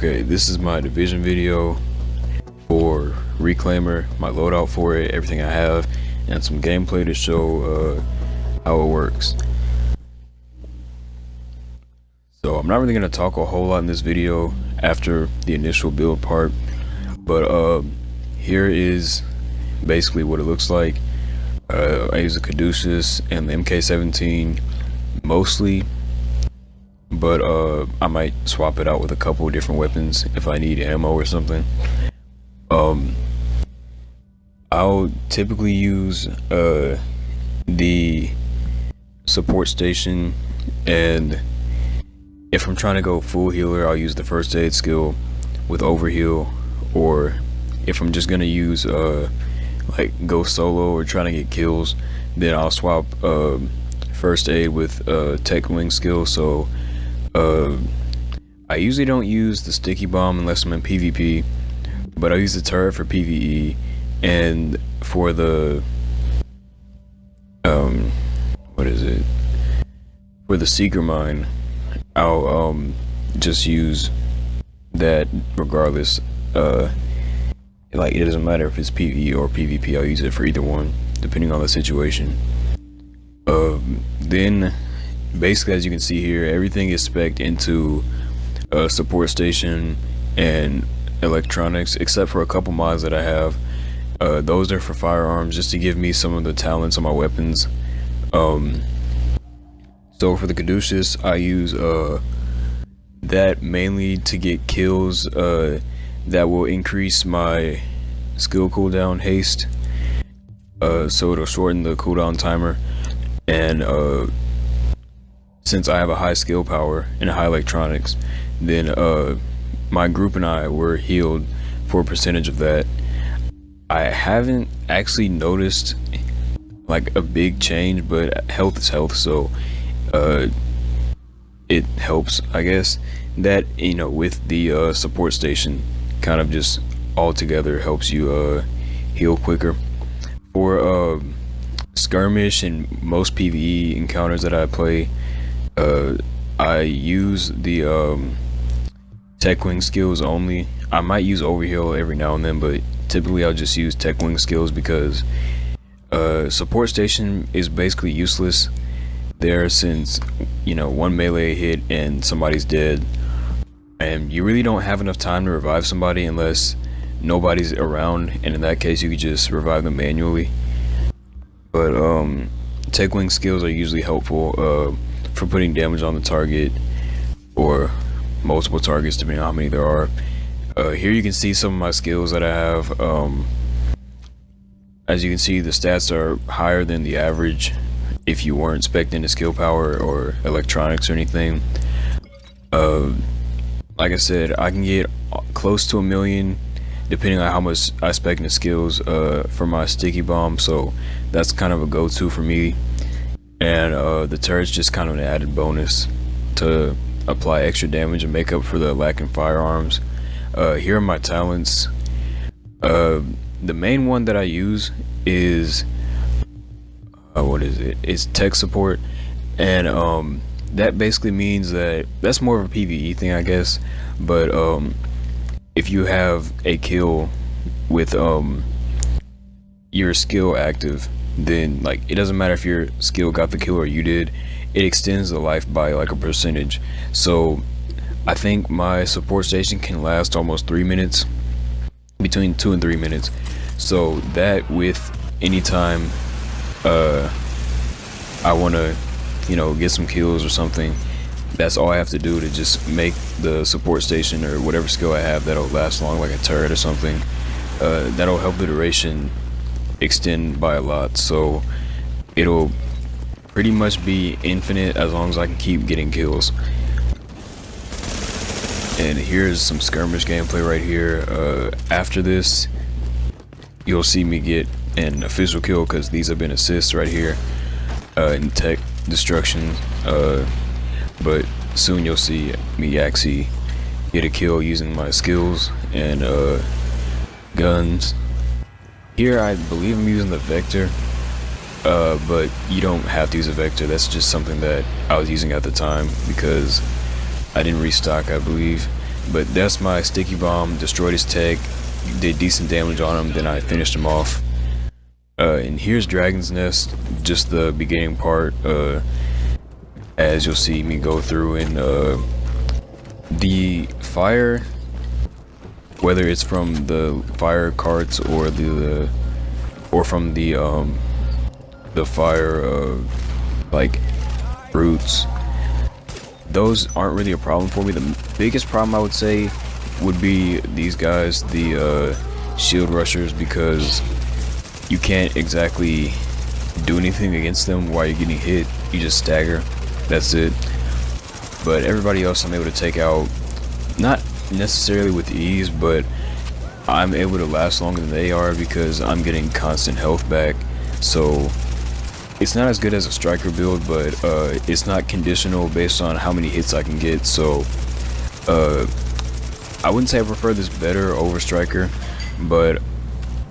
Okay, this is my division video for Reclaimer, my loadout for it, everything I have, and some gameplay to show how it works. So I'm not really going to talk a whole lot in this video after the initial build part, but here is basically what it looks like. I use the Caduceus and the MK17 mostly, but I might swap it out with a couple of different weapons if I need ammo or something. I'll typically use the support station, and if I'm trying to go full healer, I'll use the first aid skill with overheal, or if I'm just gonna use like go solo or trying to get kills, then I'll swap first aid with tech wing skill. So I usually don't use the sticky bomb unless I'm in PvP, but I use the turret for PvE, and for the for the seeker mine, I'll just use that regardless. Like, it doesn't matter if it's PvE or PvP, I'll use it for either one depending on the situation. Then basically, as you can see here, everything is spec'd into support station and electronics, except for a couple mods that I have. Those are for firearms, just to give me some of the talents on my weapons. So for the Caduceus, I use that mainly to get kills that will increase my skill cooldown haste, so it'll shorten the cooldown timer. And since I have a high skill power and a high electronics, then my group and I were healed for a percentage of that. I haven't actually noticed like a big change, but health is health, so it helps, I guess, that, you know, with the support station kind of just all together helps you heal quicker. For skirmish and most PvE encounters that I play, I use the tech wing skills only. I might use overheal every now and then, but typically I'll just use tech wing skills because support station is basically useless there, since, you know, one melee hit and somebody's dead, and you really don't have enough time to revive somebody unless nobody's around, and in that case you could just revive them manually. But tech wing skills are usually helpful for putting damage on the target or multiple targets depending on how many there are. Here you can see some of my skills that I have. As you can see, the stats are higher than the average if you weren't spec'ing the skill power or electronics or anything. Like I said, I can get close to 1 million depending on how much I spec in the skills for my sticky bomb, so that's kind of a go-to for me. And the turret's just kind of an added bonus to apply extra damage and make up for the lack in firearms. Here are my talents. The main one that I use is it's tech support, and that basically means that that's more of a PvE thing, I guess. But if you have a kill with your skill active, then like it doesn't matter if your skill got the kill or you did, it extends the life by like a percentage. So I think my support station can last almost 3 minutes, between 2 and 3 minutes. So that with any time I want to, you know, get some kills or something, that's all I have to do to just make the support station or whatever skill I have that'll last long, like a turret or something. That'll help the duration extend by a lot, so it'll pretty much be infinite as long as I can keep getting kills. And here's some skirmish gameplay right here. After this, you'll see me get an official kill because these have been assists right here in tech destruction. But soon you'll see me actually get a kill using my skills and guns. Here I believe I'm using the Vector, but you don't have to use a Vector. That's just something that I was using at the time because I didn't restock, I believe. But that's my sticky bomb. Destroyed his tech, did decent damage on him, then I finished him off. And here's Dragon's Nest, just the beginning part, as you'll see me go through. And the fire, whether it's from the fire carts or from the fire like roots, those aren't really a problem for me. The biggest problem I would say would be these guys, the shield rushers, because you can't exactly do anything against them while you're getting hit. You just stagger, that's it. But everybody else I'm able to take out, not necessarily with ease, but I'm able to last longer than they are because I'm getting constant health back. So it's not as good as a striker build, but it's not conditional based on how many hits I can get. So I wouldn't say I prefer this better over striker, but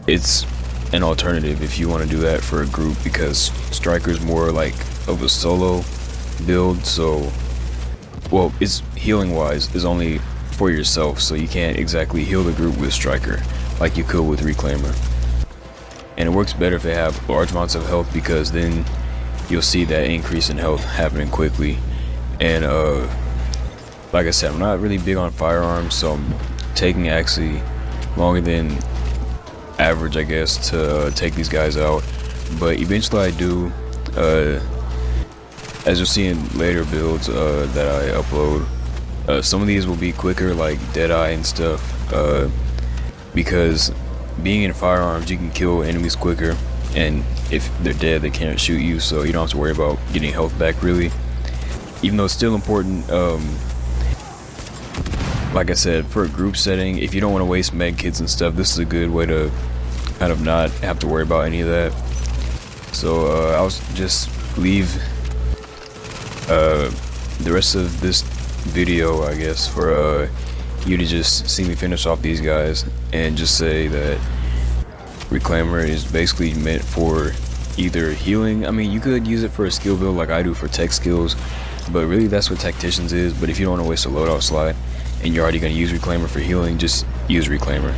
it's an alternative if you want to do that for a group, because striker's more like of a solo build. So, well, it's healing wise is only for yourself, so you can't exactly heal the group with striker like you could with reclaimer. And it works better if they have large amounts of health, because then you'll see that increase in health happening quickly. And like I said, I'm not really big on firearms, so I'm taking actually longer than average, I guess, to take these guys out. But eventually I do, as you'll see in later builds that I upload. Some of these will be quicker, like Deadeye and stuff, because being in firearms, you can kill enemies quicker, and if they're dead, they can't shoot you, so you don't have to worry about getting health back, really. Even though it's still important, like I said, for a group setting, if you don't want to waste med kits and stuff, this is a good way to kind of not have to worry about any of that. So I'll just leave the rest of this video, I guess, for you to just see me finish off these guys, and just say that reclaimer is basically meant for either healing. I mean, you could use it for a skill build like I do for tech skills, but really that's what tacticians is. But if you don't want to waste a loadout slot and you're already going to use reclaimer for healing, just use reclaimer.